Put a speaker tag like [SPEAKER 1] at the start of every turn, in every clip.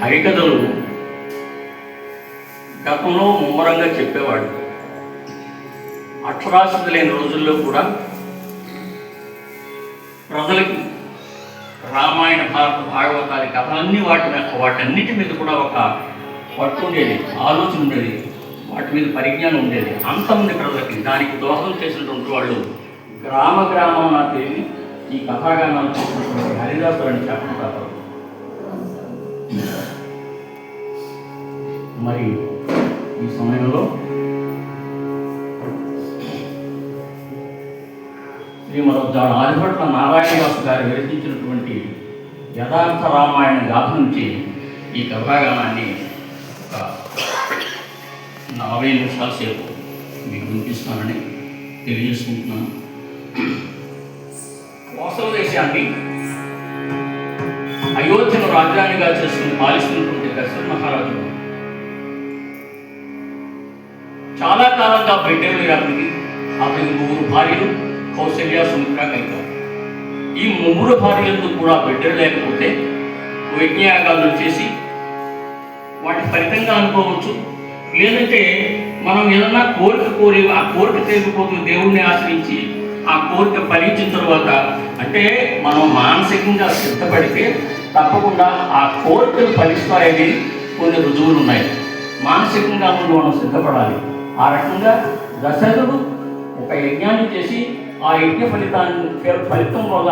[SPEAKER 1] హరికథలు గతంలో ముమ్మరంగా చెప్పేవాడు. అక్షరాస్యత లేని రోజుల్లో కూడా ప్రజలకి రామాయణ భారత భాగవతాది కథలన్నీ వాటన్నిటి మీద కూడా ఒక పట్టు ఉండేది, ఆలోచన ఉండేది, వాటి మీద పరిజ్ఞానం ఉండేది అంతమంది ప్రజలకి. దానికి దోహదం చేసినటువంటి వాళ్ళు గ్రామాన తిరిగి ఈ కథాగానాలు చేసినటువంటి హరిదాసులు అని చెప్పడం. మరి ఈ సమయంలో శ్రీమద్ ఆదిభట్ల నారాయణదాసు గారు విరచించినటువంటి యథార్థ రామాయణ గాథ నుంచి ఈ కథాగానాన్ని ఒక 40 నిమిషాల సేపు మీకు వినిపిస్తానని తెలియజేసుకుంటున్నాను. కోసల దేశాన్ని అయోధ్యను రాజధానిగా చేసుకుని పాలిస్తున్నటువంటి దశరథ మహారాజు చాలా కాలంగా బిడ్డలు అతనికి 3 భార్యలు కౌశల్య, సుమిత్ర, కైక. ఈ 3 భార్యలకు కూడా బిడ్డలు లేకపోతే యజ్ఞయాగాలు చేసి వాటి ఫలితంగా అనుకోవచ్చు. లేదంటే మనం ఏదన్నా కోరిక కోరి ఆ కోరిక తీరిపోతూ దేవుణ్ణి ఆశ్రయించి ఆ కోరిక ఫలించిన తర్వాత, అంటే మనం మానసికంగా సిద్ధపడితే తప్పకుండా ఆ కోరికలు ఫలిస్తాయని కొన్ని రుజువులు ఉన్నాయి. మానసికంగా ముందు మనం సిద్ధపడాలి. ఆ రకంగా దశరథుడు ఒక యజ్ఞాన్ని చేసి ఆ యజ్ఞ ఫలితం వల్ల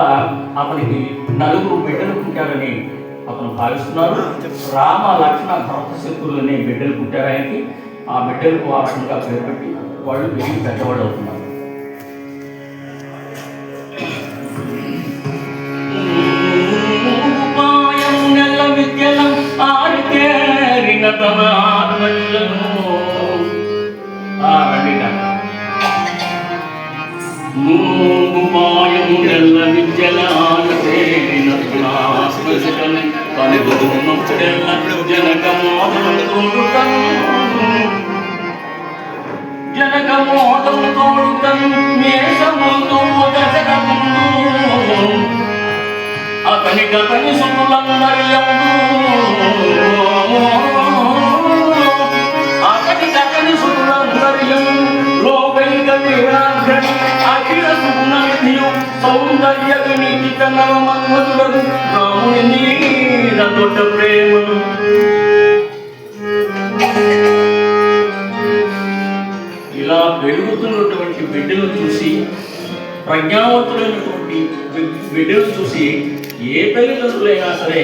[SPEAKER 1] అతనికి 4 బిడ్డలు పుట్టారని అతను భావిస్తున్నారు. రామ, లక్ష్మణ, భరత, శత్రువులు అనే బిడ్డలు పుట్టారు ఆయనకి. ఆ బిడ్డలకు ఆ రకంగా పేరు పెట్టి వాళ్ళు పెరిగి పెద్దవాళ్ళు అవుతున్నారు. అతని సుతులందర్యం లోకైక విరాగ్రని అఖిల సుగుణనిధియు సౌందర్య వినీతిక నవమన్మధులను రాముని నీల దొడ్డ ప్రేమను. ఇలా పెరుగుతున్నటువంటి బిడ్డలు చూసి, ప్రజ్ఞావంతులైనటువంటి బిడ్డలు చూసి ఏ తల్లిదండ్రులైనా సరే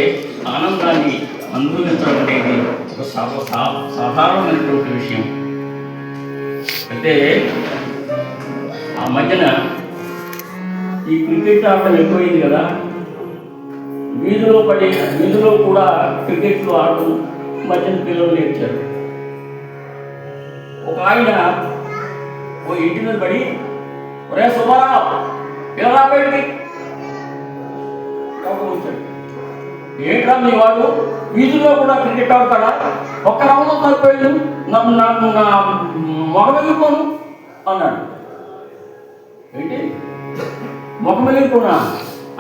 [SPEAKER 1] ఆనందాన్ని అనుభవించడం అనేది ఒక సాధారణమైనటువంటి విషయం. అయితే ఆ మధ్యన ఈ క్రికెట్ ఆటలు ఎక్కువైంది కదా, వీధిలో కూడా క్రికెట్లు ఆడుతూ మధ్యన పిల్లలు నేర్చారు. ఒక ఆయన ఓ ఇంటి మీద పడి, ఒరే సుబ్బారావు పిల్లరా బయటికి వచ్చాడు. ఏంట్రా మీ వాడు వీధిలో కూడా క్రికెట్ ఆడతాడా? ఒక్క రౌండ్ సరిపోయింది, నా మొహం వెళ్ళిపోను అన్నాడు. ఏంటి మొహం వెళ్ళిపోనా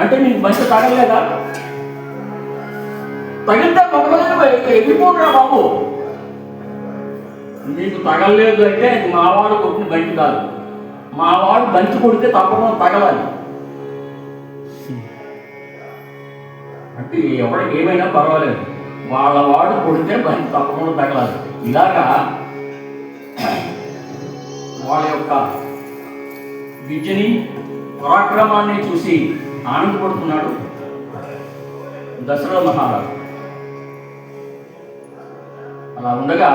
[SPEAKER 1] అంటే నీకు మంచి తగలేదా? తగిలితే మొహం వెళ్ళిపోనురా బాబు. నీకు తగలలేదు అంటే మావాడు కొట్టిన బంతి కాదు, మావాడు బంతి కొడితే తప్పకుండా తగలాలి. అంటే ఎవరికి ఏమైనా పర్వాలేదు, వాళ్ళ వాడు కొడితే బంతి తప్పకుండా తగలాలి. ఇలాగా వాళ్ళ యొక్క విద్యని, పరాక్రమాన్ని చూసి ఆనందపడుతున్నాడు దశరథ మహారాజు. అలా ఉండగా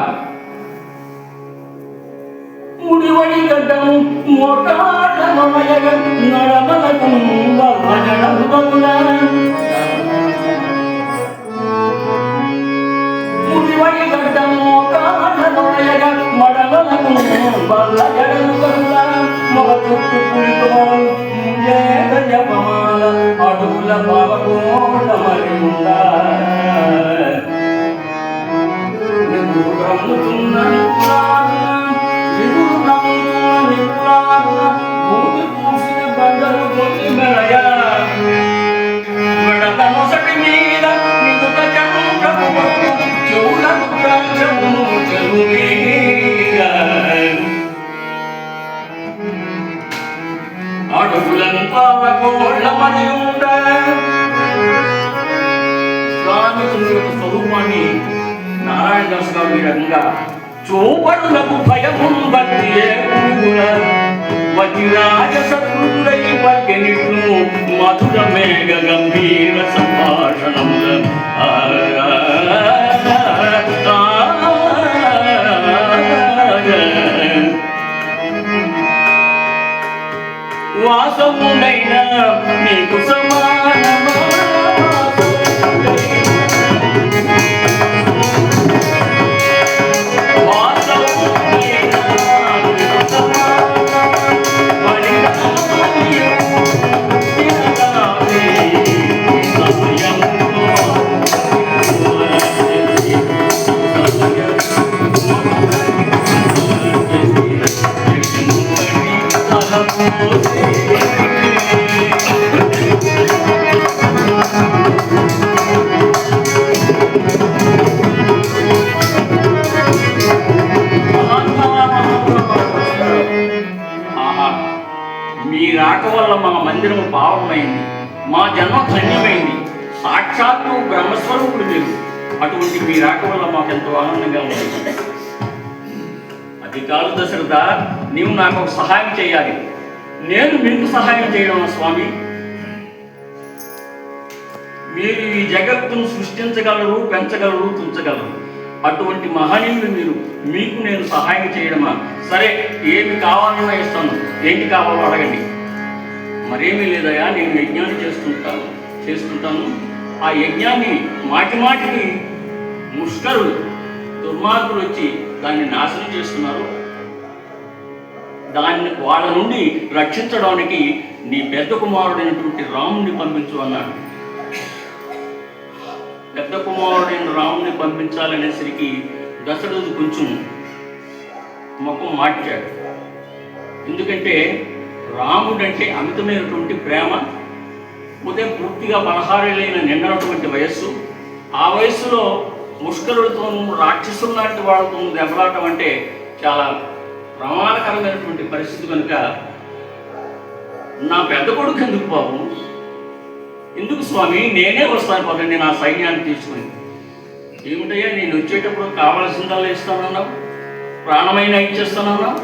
[SPEAKER 1] ముడివడి గడ్డము మోటాడమయగ నడమలకు ముడివడి గడ్డము మోటాడమయగ మడమలకు బల్ల జడలుగల్లా మొగ చుట్టూ పులితోలు జపమాల అడుగుల బాబకోట మరి ఉందా భూమి పూసిన బండలు కొద్ది మెలయ మెడత నొసటి మీద నిదుట చంద్రపు విశ్వామిత్రుని యొక్క స్వరూపాన్ని నారాయణ దాస్ గారు ఈ రకంగా చూపరులకు భయము బట్టి వజ్రాజ శత్రువులై పలికెనిట్లు మధుర మేఘ గంభీర సంభాషణముల వాసమునైన నీకు సమానమా మీ రాక వల్ల మా మందిరం పావనమైంది, మా జన్మ ధన్యమైంది. సాక్షాత్తు బ్రహ్మస్వరూపుడు మీరు. అటువంటి మీ రాక వల్ల మాకు ఎంతో ఆనందంగా ఉంది. అది కాదు దశరథ, నీవు నాకు ఒక సహాయం చేయాలి. నేను మీకు సహాయం చేయడం స్వామి. మీరు ఈ జగత్తును సృష్టించగలరు, పెంచగలరు, తుంచగలరు. అటువంటి మహనీయులు మీరు. మీకు నేను సహాయం చేయడమా? సరే, ఏమి కావాలన్నా ఇస్తాను. ఏంటి కావాలో అడగండి. మరేమీ లేదయా, నేను యజ్ఞాన్ని చేస్తుంటాను. ఆ యజ్ఞాన్ని మాటి మాటికి ముష్కరులు, దుర్మార్గులు వచ్చి దాన్ని నాశనం చేస్తున్నారు. వాళ్ళ నుండి రక్షించడానికి నీ పెద్ద కుమారుడైనటువంటి రాముని పంపించు అన్నాడు. పెద్ద కుమారుడైన రాముని పంపించాలనేసరికి దశరథుడు కొంచెం ముఖం మార్చాడు. ఎందుకంటే రాముడంటే అమితమైనటువంటి ప్రేమ. ఉదయం పూర్తిగా 16 ఏళ్ళైన నిండినటువంటి వయస్సు. ఆ వయస్సులో ముష్కరులతోనూ రాక్షసులు లాంటి వాళ్ళతోనూ దెబ్బలాటం అంటే చాలా ప్రమాదకరమైనటువంటి పరిస్థితి. కనుక నా పెద్ద కొడుకు ఎందుకు బాబు? ఎందుకు స్వామి, నేనే వస్తాను పదండి నా సైన్యాన్ని తీసుకుని. ఏమిటయ్యా, నేను వచ్చేటప్పుడు కావలసిందల్లా ఇస్తానన్నావు, ప్రాణమైన ఇచ్చేస్తానన్నావు,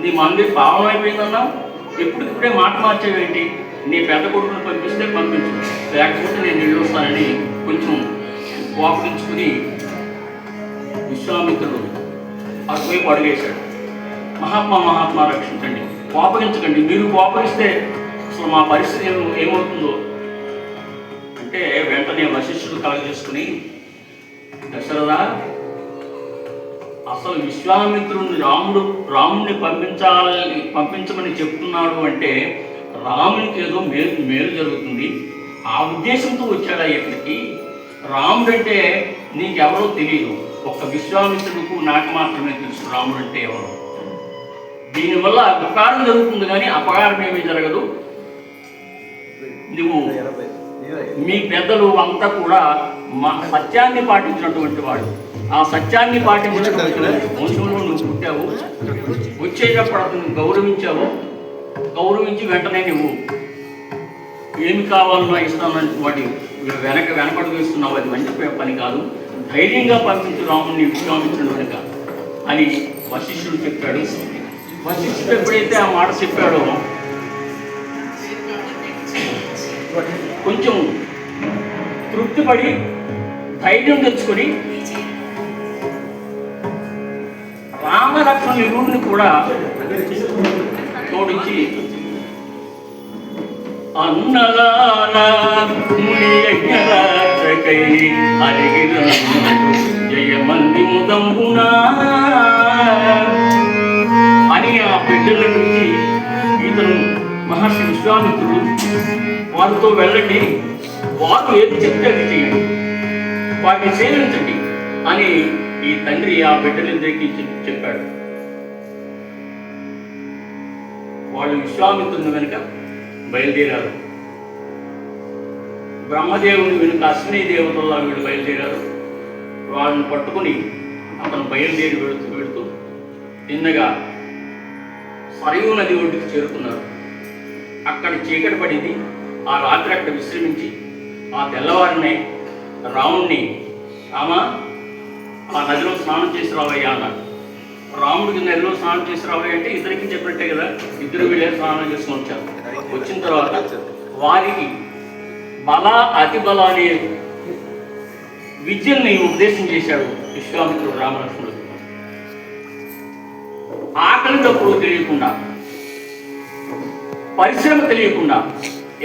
[SPEAKER 1] నీ మందిర్ పావనమైపోయిందన్నావు. ఎప్పుడిప్పుడే మాట మార్చేవేంటి? నీ పెద్ద కొడుకును పంపిస్తే పంపించు, లేకపోతే నేను ఇల్లు వస్తానని కొంచెం కోపగించుకుని విశ్వామిత్రుడు అటువైపు అడుగేశాడు. మహాత్మా రక్షించండి, కోపగించకండి. మీరు కోపగిస్తే అసలు మా పరిస్థితి ఏమవుతుందో అంటే వెంటనే వశిష్ఠుడు కలగజేసుకుని, దశరథ, అసలు విశ్వామిత్రుడిని రాముడిని పంపించమని చెప్తున్నాడు అంటే రామునికి ఏదో మేలు జరుగుతుంది. ఆ ఉద్దేశంతో వచ్చాడా ఇక్కడికి? రాముడంటే నీకెవరో తెలియదు. ఒక్క విశ్వామిత్రుడికి నాకు మాత్రమే తెలుసు రాముడు అంటే ఎవరు. దీనివల్ల ఉపకారం జరుగుతుంది కానీ అపకారం ఏమీ జరగదు. నువ్వు మీ పెద్దలు అంతా కూడా మా సత్యాన్ని పాటించినటువంటి వాడు. ఆ సత్యాన్ని పాటించినటువంటి వంశంలో నువ్వు పుట్టావు. వచ్చేటప్పుడు అతను గౌరవించి వెంటనే నువ్వు ఏమి కావాలన్నా ఇస్తానని వాటి వెనకడుగు ఇస్తున్నావు. అది మంచి పని కాదు. ధైర్యంగా పంపించు రాముడిని విశ్వామిత్రుడు వెనుక అని వశిష్ఠుడు చెప్పాడు. వశిష్ఠుడు ఎప్పుడైతే ఆ మాట చెప్పాడో కొంచెం తృప్తిపడి ధైర్యం తెచ్చుకొని రామలక్ష్మణ ఇరువుని కూడా తోడించి అన్నలాకై అరిగిన జయమంది ముదంబునా అని ఆ బిడ్డల నుంచి ఇతను మహర్షి విశ్వామిత్రుడు వారితో వెళ్ళండి, వారు ఏది చెప్తే అది చేయండి, వాటిని సేవించండి అని ఈ తండ్రి ఆ బిడ్డలిద్దరికి చెప్పాడు. వాళ్ళు విశ్వామిత్రుని వెనుక బయలుదేరారు. బ్రహ్మదేవుని వెనుక అశ్విని దేవతల్లో వీళ్ళు బయలుదేరారు. వాళ్ళని పట్టుకుని అతను బయలుదేరి వెళుతూ తిన్నగా సరయూ నది ఒడ్డుకి చేరుకున్నారు. అక్కడ చీకటి పడింది. ఆ రాత్రి అక్కడ విశ్రమించి ఆ తెల్లవారినే రాముణ్ణి రామా ఆ నదిలో స్నానం చేసి రావయ్యా అన్నాడు. రాముడికి నదిలో స్నానం చేసి రావయ్య అంటే ఇద్దరికి చెప్పినట్టే కదా, ఇద్దరు వీళ్ళే స్నానం చేసుకొని వచ్చారు. వచ్చిన తర్వాత వారికి బల అతి బల అనే విద్యల్ని ఉపదేశం చేశాడు విశ్వామిత్రుడు రామలక్ష్మణుడు. ఆకలి తప్పుడు తెలియకుండా, పరిశ్రమ తెలియకుండా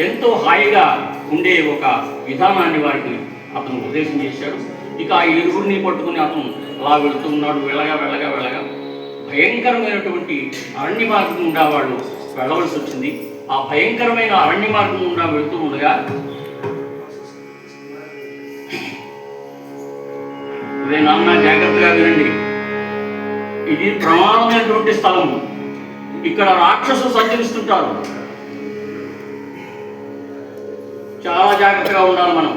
[SPEAKER 1] ఎంతో హాయిగా ఉండే ఒక విధానాన్ని వారికి అతను ఉపదేశం చేశాడు. ఇక ఆ ఇరువురిని పట్టుకుని అతను అలా వెళుతున్నాడు. వెళ్ళగా వెళ్ళగా వెళ్ళగా భయంకరమైనటువంటి అరణ్య మార్గం గుండా వాళ్ళు వెళ్ళవలసి వచ్చింది. ఆ భయంకరమైన అరణ్య మార్గం గుండా వెళుతూ ఉండగా ఇదే నాన్న జాగ్రత్తగా వినండి, ఇది ప్రమాదమైనటువంటి స్థలము, ఇక్కడ రాక్షసులు సంచరిస్తుంటారు, చాలా జాగ్రత్తగా ఉండాలి మనం.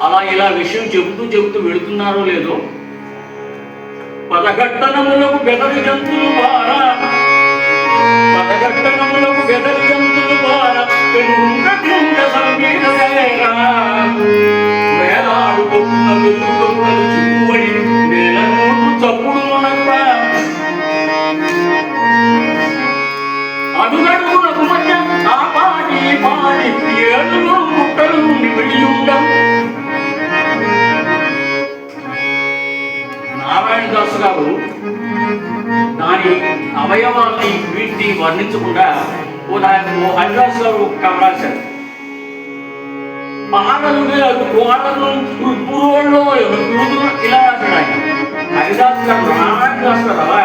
[SPEAKER 1] అలా ఇలా విషయం చెబుతూ వెళుతున్నారో లేదో పదఘట్టనములకు బెదరి జంతులు బారా, పదఘట్టనములకు బెదరి జంతులు బారా, వేలాడుకున్న వెలుగులు చిక్కుబడి నేల నోటు చప్పుడు అడుగడుగులకు మధ్య ఆ పాటి పాడి ఏడులో ముట్టలు వెళ్ళియుండం. నారాయణదాసు గారు దాని అవయవాల్ని వీటిని వర్ణించకుండా ఓ హరిదాస్ గారు ఒక రాశారు. పురువుల్లో ఇలా రాశాడు ఆయన. హరిదాస్ గారు నారాయణదాస్ గారు అలా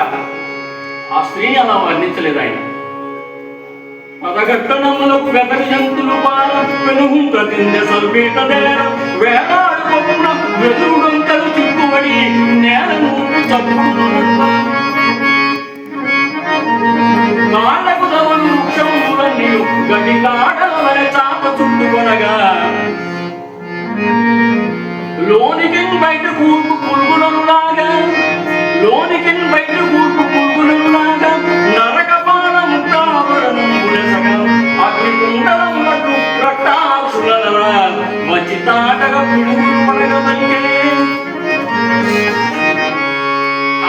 [SPEAKER 1] ఆ స్త్రీని అలా వర్ణించలేదు ఆయన. పదఘట్టనములకు వెదరి జంతులు పాల వెలుగుంట తిందె సల్పీట నేల వేలాడుకున్న వెదురుడొంకలు చిక్కుబడి నేలను చప్పుడు కాళ్ళకు దవలు వృక్షములన్నీ గడి కాడల వలె చాప చుట్టుకొనగా లోనికి బయట కూర్పు పురుగులను లాగా, లోనికి బయట కూర్పు పురుగులను లాగా నరక పాలము కావరనుసగా అగ్నికుండలన్నట్టు రక్తాక్షులనరా వచ్చి తాటగా పురుగులు పడగబట్టే.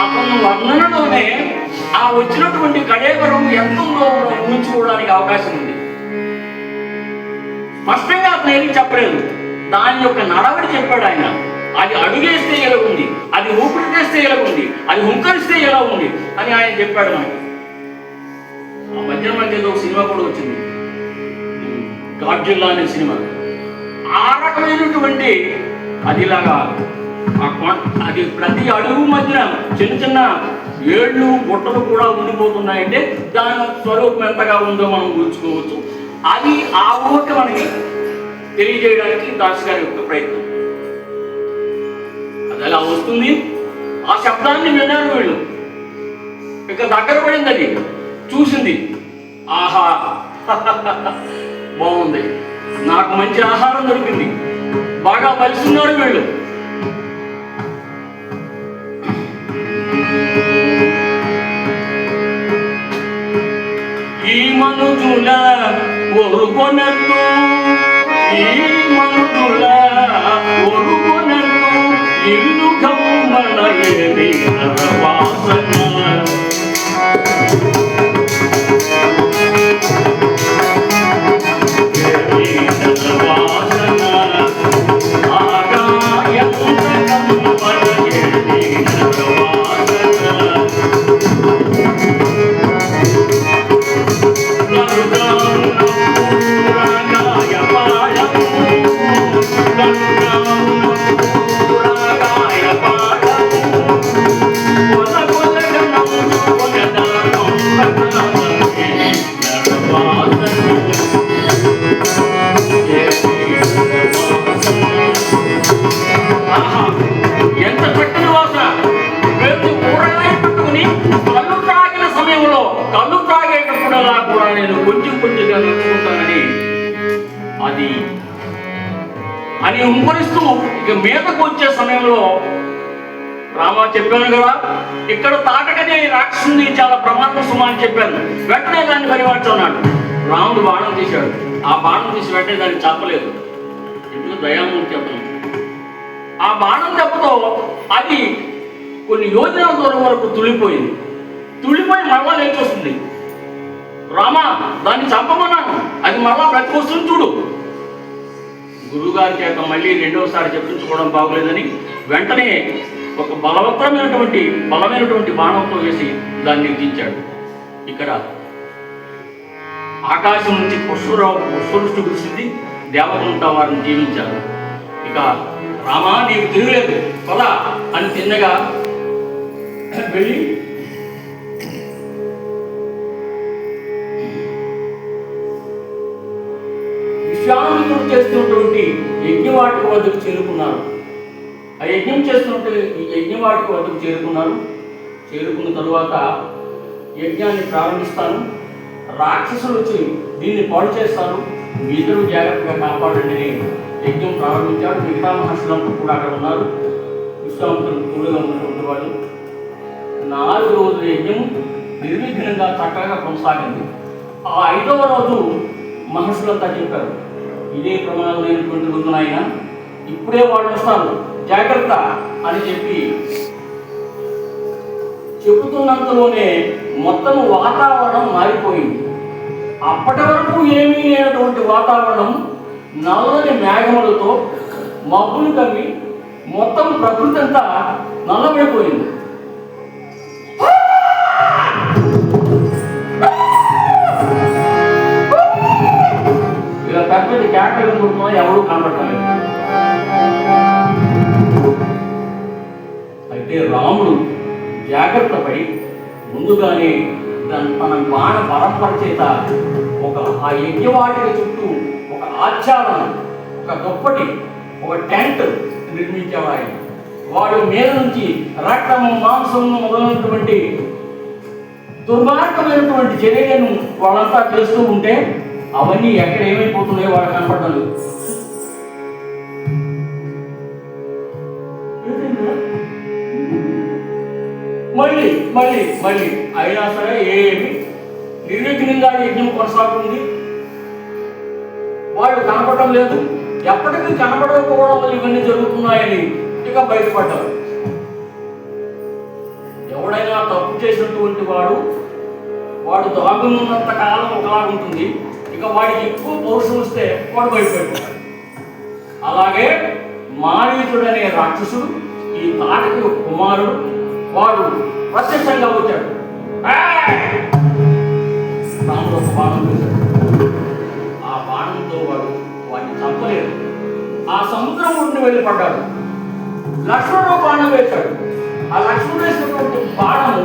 [SPEAKER 1] అతను వర్ణనలోనే ఆ వచ్చినటువంటి కడేవరం ఎంతో ఊహించుకోవడానికి అవకాశం ఉంది. స్పష్టంగా అతను ఏమి చెప్పలేదు, దాని యొక్క నడవడి చెప్పాడు ఆయన. అది అడుగేస్తే ఎలా ఉంది, అది ఊపిరి చేస్తే ఎలా ఉంది, అది హుంకరిస్తే ఎలా ఉంది అని ఆయన చెప్పాడు మనకి. ఆ మధ్య ఏదో సినిమా కూడా వచ్చింది, గాడ్జిల్లా అనే సినిమా. ఆ రకమైనటువంటి అదిలాగా అది ప్రతి అడుగు మధ్య చిన్న చిన్న ఏళ్ళు గుట్టలు కూడా ఉండిపోతున్నాయంటే దాని స్వరూపం ఎంతగా ఉందో మనం ఊహించుకోవచ్చు. అది ఆ ఊహక మనకి తెలియజేయడానికి దాస్ గారి యొక్క ప్రయత్నం. అది అలా వస్తుంది. ఆ శబ్దాన్ని విన్నారు వీళ్ళు, ఇక దగ్గర పడింది, అది చూసింది. ఆహా బాగుంది, నాకు మంచి ఆహారం దొరికింది, బాగా మలిస్తున్నారు వీళ్ళు. ఈ మనుజుల ఒరుకొనట్టు, ఈ మనుజుల ఒరుకొనట్టు ఇల్లు గమ్మనయేది నరవాసన. అని హుంకరిస్తూ ఇక మీదకు వచ్చే సమయంలో రామ చెప్పాను కదా, ఇక్కడ తాటకనే రాక్షసుని చాలా ప్రమాదం సుమా అని చెప్పాను. వెంటనే దాన్ని పరిమార్చున్నాడు. రాముడు బాణం తీశాడు. ఆ బాణం తీసి వెంటనే దాన్ని చంపలేదు. ఎందుకు దయామూర్తి చెప్పను. ఆ బాణం దెబ్బతో అది కొన్ని యోజనాల దూరం వరకు తుళ్ళిపోయింది. తుళ్ళిపోయి మరలా లేచొస్తుంది. రామా, దాన్ని చంపమన్నాను, అది మరలా బ్రతికొస్తుంది చూడు. గురువుగారి చేత మళ్ళీ రెండవసారి చెప్పించుకోవడం బాగోలేదని వెంటనే ఒక బలమైనటువంటి బాణంతో వేసి దాన్ని దించాడు. ఇక్కడ ఆకాశం నుంచి పుష్పవృష్టి కురిసింది. దేవతలంతా వారిని జీవించారు. ఇక రామా, నీకు తిరగలేదు పదా అని తిన్నగా వెళ్ళి విశ్వామిత్రుడు చేస్తున్నటువంటి యజ్ఞవాటిక వద్దకు చేరుకున్నారు. ఆ యజ్ఞవాటిక వద్దకు చేరుకున్నారు. చేరుకున్న తరువాత యజ్ఞాన్ని ప్రారంభిస్తాను, రాక్షసులు వచ్చి దీన్ని పాడు చేస్తారు, మీదరు జాగ్రత్తగా కాపాడండి అని యజ్ఞం ప్రారంభించాడు. మిగతా మహర్షులంతా కూడా అక్కడ ఉన్నారు. విశ్వామిత్రుడు తోడుగా ఉన్నటువంటి వాళ్ళు. 4 రోజుల యజ్ఞం నిర్విఘ్నంగా చక్కగా కొనసాగింది. ఆ 5వ రోజు మహర్షులంతా చెప్పారు, ఇదే ప్రమాదమైనటువంటి రోజు నాయన, ఇప్పుడే వాళ్ళు వస్తారు, జాగ్రత్త అని చెప్పి చెబుతున్నంతలోనే మొత్తం వాతావరణం మారిపోయింది. అప్పటి వరకు ఏమీ లేనటువంటి వాతావరణం నల్లని మేఘములతో మబ్బులు కమ్మి మొత్తం ప్రకృతి అంతా నల్లబడిపోయింది. ఇలా పెద్ద కేకలు కొడుతున్నా ఎవరూ కనబడలేదు. అయితే రాముడు జాగ్రత్త పడి ముందుగానే తన బాణ పరంపర చేత ఆ యజ్ఞవాటిక చుట్టూ ఒక ఆచ్ఛాదనం, ఒక దుప్పటి, ఒక టెంట్ నిర్మించేవాడు ఆయన. వాడు మీద నుంచి రక్తము, మాంసము మొదలైనటువంటి దుర్మార్గమైనటువంటి చర్యలను వాళ్ళంతా చేస్తూ ఉంటే అవన్నీ ఎక్కడ ఏమైపోతున్నాయో వాడు కనపడడం లేదు. మళ్ళీ మళ్ళీ మళ్ళీ అయినా సరే ఏమి నిర్విఘ్నంగా యజ్ఞం కొనసాగుతుంది. వాళ్ళు కనపడడం లేదు. ఎప్పటికీ కనపడకపోవడం వల్ల ఇవన్నీ జరుగుతున్నాయని ఇక బయటపడ్డారు. ఎవడైనా తప్పు చేసినటువంటి వాడు దాగున్నంత కాలం ఒకలాగుంటుంది. ఇక వాడికి ఎక్కువ పౌరుషం వస్తే వాడు బయటపడిపోతాడు. అలాగే మారీచుడనే రాక్షసుడు, ఈ తాటకి కుమారుడు, వాడు ప్రత్యక్షంగా వచ్చాడు. రాముడు ఒక బాణం వేశాడు. ఆ బాణంతో వాడిని చంపలేదు. ఆ సముద్రం ఒడ్డున వెళ్ళి పడ్డాడు. లక్ష్మణుడు బాణం వేశాడు. ఆ లక్ష్మణుడు వేసినటువంటి బాణము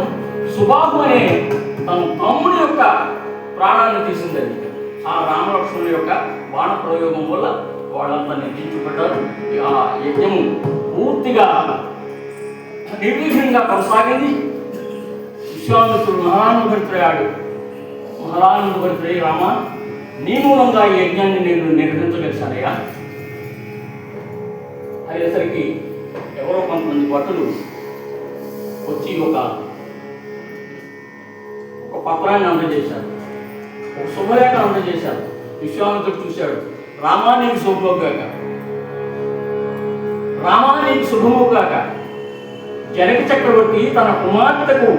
[SPEAKER 1] సుబాహు అనే తన తమ్ముడి యొక్క ప్రాణాన్ని తీసిందని. ఆ రామలక్ష్మణుల యొక్క బాణ ప్రయోగం వల్ల వాళ్ళంతా నిర్జించబడ్డారు. ఆ యజ్ఞము పూర్తిగా నిర్విఘ్నంగా కొనసాగింది. విశ్వామిత్రుడు మహానుభరితుడై రామ, నీ మూలంగా ఈ యజ్ఞాన్ని నేను నిర్వహించగలిగానయ్యా. అయ్యేసరికి ఎవరో కొంతమంది భటులు వచ్చి ఒక పత్రాన్ని అందజేశారు, ఒక శుభలేఖ అందజేశారు. విశ్వామిత్రుడు చూశాడు. రామా, నీకు శుభమవుగాక, రామా, నీకు శుభమవుగాక. జనక చక్రవర్తి తన కుమార్తెకు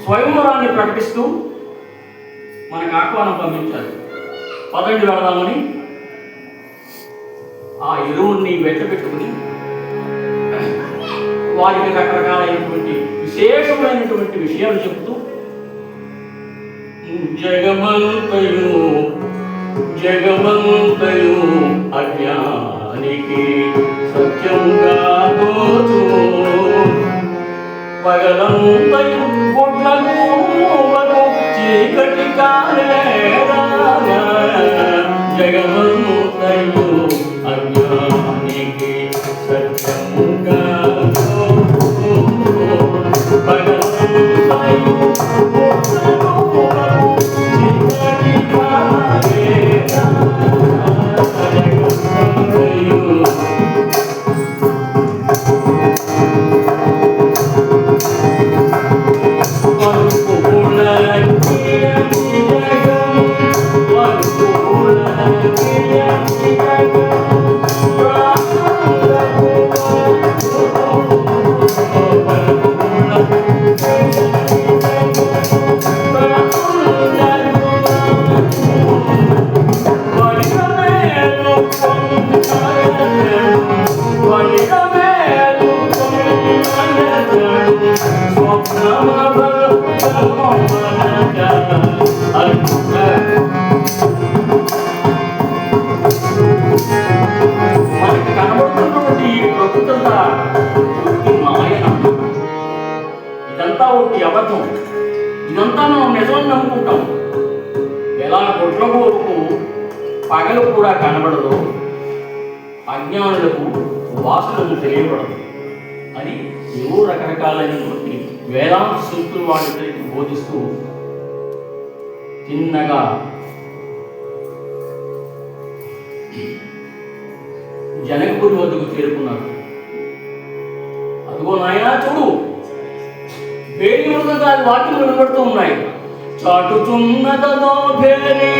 [SPEAKER 1] స్వయంవరాన్ని ప్రకటిస్తూ మనకు ఆహ్వానం పంపించారు. పదండి వెళదామని ఆ ఇరువురిని వెంటబెట్టుకుని వారికి రకరకాలైనటువంటి విశేషమైనటువంటి విషయాలు చెబుతూ జగమంతయు అజ్ఞానికి సత్యముగా తోచు, పగలంతయు గుడ్లకు చీకటి కాలేరా, జగమంతయు అజ్ఞానికి సత్యముగా తోచు, పగలంతయు గుడ్లకు చీకటి కాలేరా, జగమంతయు One, ఇదంతా ఒకటి అబద్ధం, ఇదంతా మనం నిజం నమ్ముకుంటాం. ఎలా గొడ్లకు పగలు కూడా కనబడదు, అజ్ఞానులకు వాసనలు తెలియబడదు అని ఏవో రకరకాలైనటువంటి వేదాంత సూక్తులు వాటికి బోధిస్తూ చిన్నగా జనకపురి వద్దకు చేరుకున్నారు. అదిగో నాయనా చూడు, వేడి మృగాలు వాక్యములు వినబడుతూ ఉన్నాయి. చాటుచున్నదో భేరీ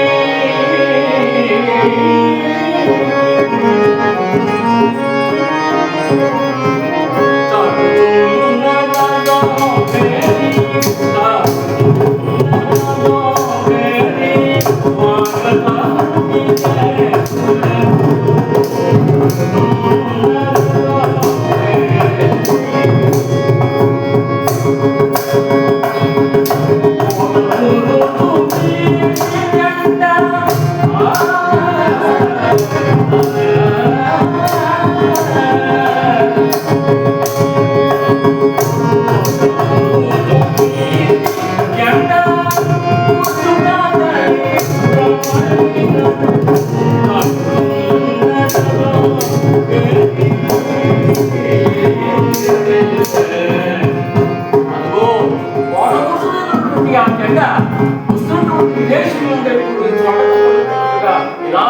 [SPEAKER 1] ఇలా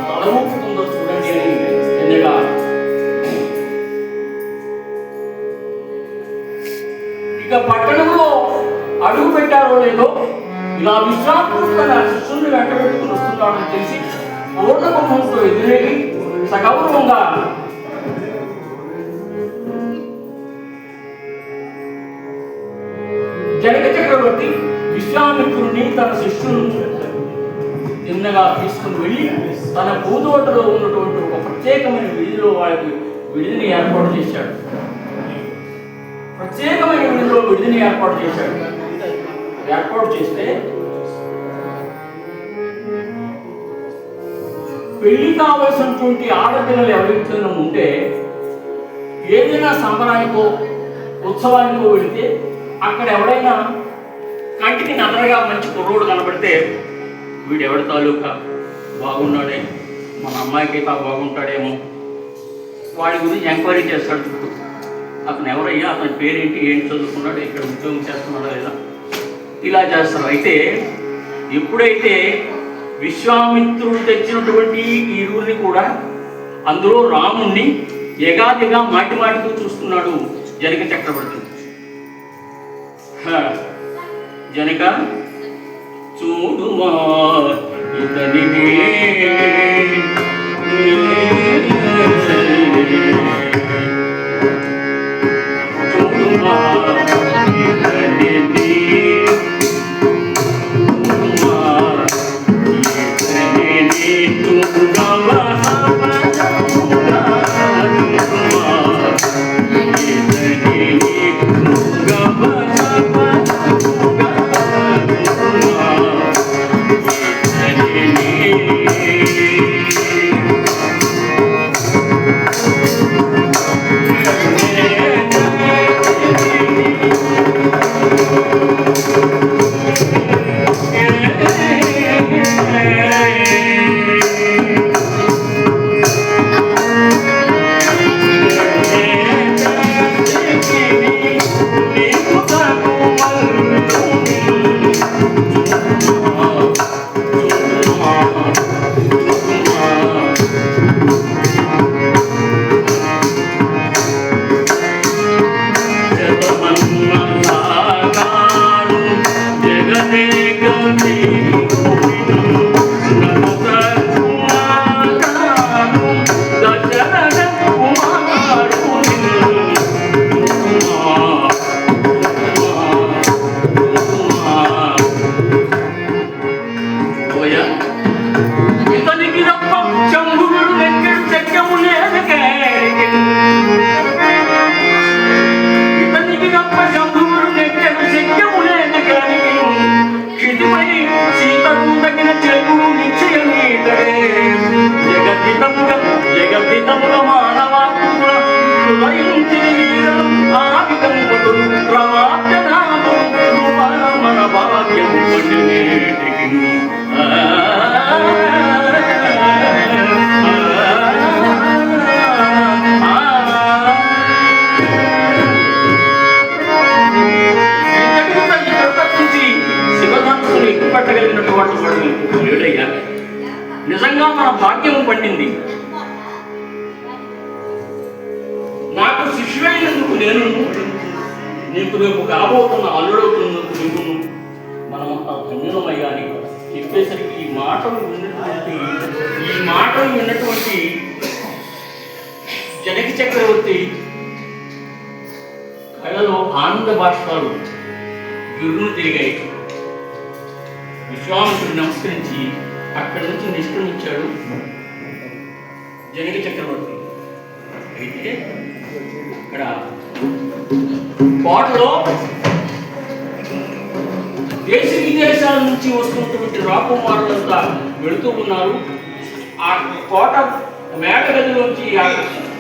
[SPEAKER 1] తలముకుందో చూడండి అని చిన్నగా ఇక పట్టణంలో అడుగు పెట్టారో లేదో ఇలా విశ్రాంతి తన శిష్యుని వెంట పెట్టుకుని వస్తున్నాడని తెలిసి పూర్ణకుంభంతో ఎదురేగి సగౌరవంగా జనక చక్రవర్తి విశ్వామిత్రుడిని తన శిష్యులను చిన్నగా తీసుకుని వెళ్ళి తన భూతోటలో ఉన్నటువంటి ఒక ప్రత్యేకమైన విడిలో వాళ్ళకి విడిదిని ఏర్పాటు చేశాడు. ప్రత్యేకమైన విడిలో విడిదిని ఏర్పాటు చేశాడు. ఏర్పాటు చేస్తే పెళ్లి కావలసినటువంటి ఆడపిల్లలు ఎవరైనా ఉంటే ఏదైనా సంబరానికో ఉత్సవానికో వెళితే అక్కడ ఎవడైనా కంటికి నల్లగా మంచి కుర్రోడు కనబడితే వీడు ఎవరి తాలూకా బాగున్నాడే, మన అమ్మాయికి అయితే బాగుంటాడేమో, వాడి గురించి ఎంక్వైరీ చేస్తాడు. అతను ఎవరయ్యా, అతని పేరేంటి, ఏంటి చదువుకున్నాడు, ఇక్కడ ఉద్యోగం చేస్తున్నాడా లేదా, ఇలా చేస్తారు. అయితే ఎప్పుడైతే విశ్వామిత్రుడు తెచ్చినటువంటి ఈ రూల్ని కూడా అందులో రాముణ్ణి ఎగాదిగా మాటి మాటితో చూస్తున్నాడు జనక చక్రవర్తి. జనక చూడుమా ఇతనినే చూడుమా ఇతనినే భాగ్యం పండింది. నాకు శిష్యుడైనందుకు నేను నీకు రేపు కాబోతున్న అల్లుడవుతున్నందుకు నీకు మనమంతా ధన్యులమయ్యా అని చెప్పేసరికి ఈ మాటలు విన్నటువంటి జనక చక్రవర్తి కళలో ఆనంద బాష్పాలు గిరును తిరిగాయి. విశ్వామిత్రుడు నమస్కరించి అక్కడి నుంచి నిష్క్రమించాడు జనక చక్రవర్తి. అయితే ఇక్కడ కోటలో దేశ విదేశాల నుంచి వస్తున్నటువంటి రాకుమారులంతా వెళుతూ ఉన్నారు. ఆ కోట మేడ గదిలోంచి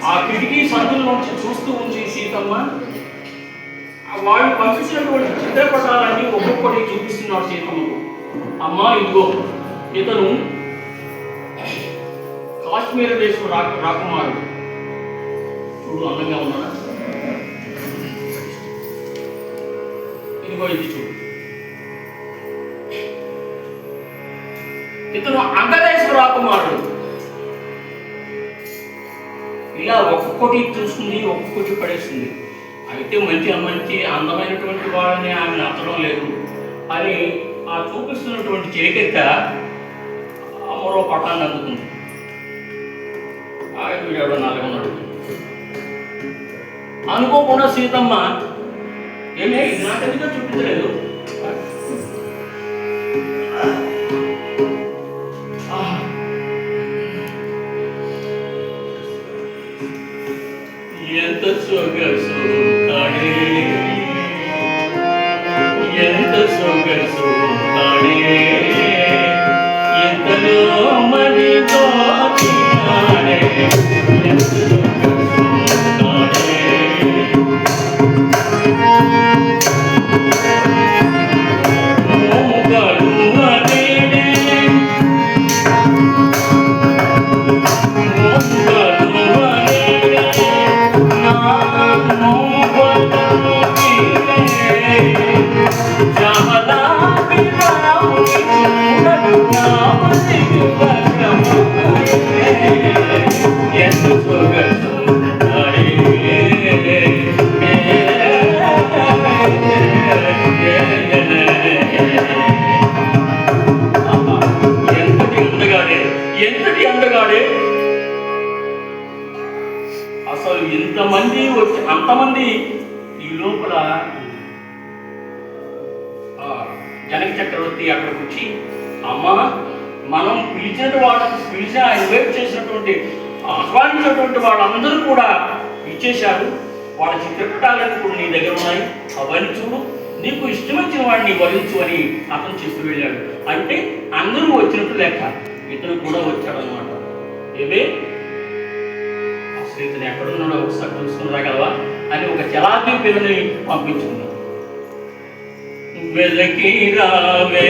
[SPEAKER 1] ఆ కిటికీ సందులోంచి చూస్తూ ఉంది సీతమ్మ. వాళ్ళు పంపించినటువంటి చిత్రపటాలన్నీ ఒక్కొక్కటి చూపిస్తున్నారు సీతమ్మకు. అమ్మా ఇదిగో ఇతను కాశ్మీర దేశం రాకుమారుడు, చూడు అందంగా ఉన్నాడా, ఇదిగో ఇది చూడు, ఇతను అంగదేశ రాకుమారుడు. ఇలా ఒక్కొక్కటి చూస్తుంది, ఒక్కొక్కటి పడేస్తుంది. అయితే మంచి అందమైనటువంటి వాళ్ళని ఆమె నచ్చడం లేదు అని ఆ చూపిస్తున్నటువంటి చేకెత్త మరో పటాన్ని అందుతుంది. వీడు నాలుగు ఉన్నాడు అనుకోకుండా సీతమ్మ ఏమే ఇది నాకెందుకో చూపించలేదు, ఎంత సొగసుడే ఎంత సొగసుడే ఎంతలో మది తోచినాడే ఎంత సొగసుడే మోగలు అనేడే ఎంతటి అందగాడే. అసలు ఇంతమంది వచ్చి అంతమంది ఈ లోపల జనక చక్రవర్తి అక్కడికి వచ్చి, అమ్మ మనం పిలిచిన ఇన్వైట్ చేసినటువంటి ఆహ్వానించినటువంటి వాళ్ళందరూ కూడా ఇచ్చేశారు. వాళ్ళ చిత్రపటాలను కూడా నీ దగ్గర ఉన్నాయి, అవన్నీ చూడు, నీకు ఇష్టమొచ్చిన వాడిని వరించు అని అతను చేస్తూ వెళ్ళాడు. అంటే అందరూ వచ్చినట్టు లెక్క, ఇతను కూడా వచ్చాడనమాట. ఏవే అసలు ఇతను ఎక్కడున్నాడో ఒకసారి చూసుకుని రాగలవా అని ఒక చలాకీ పిల్లని పంపించుకున్నాడు. వెలకి రావే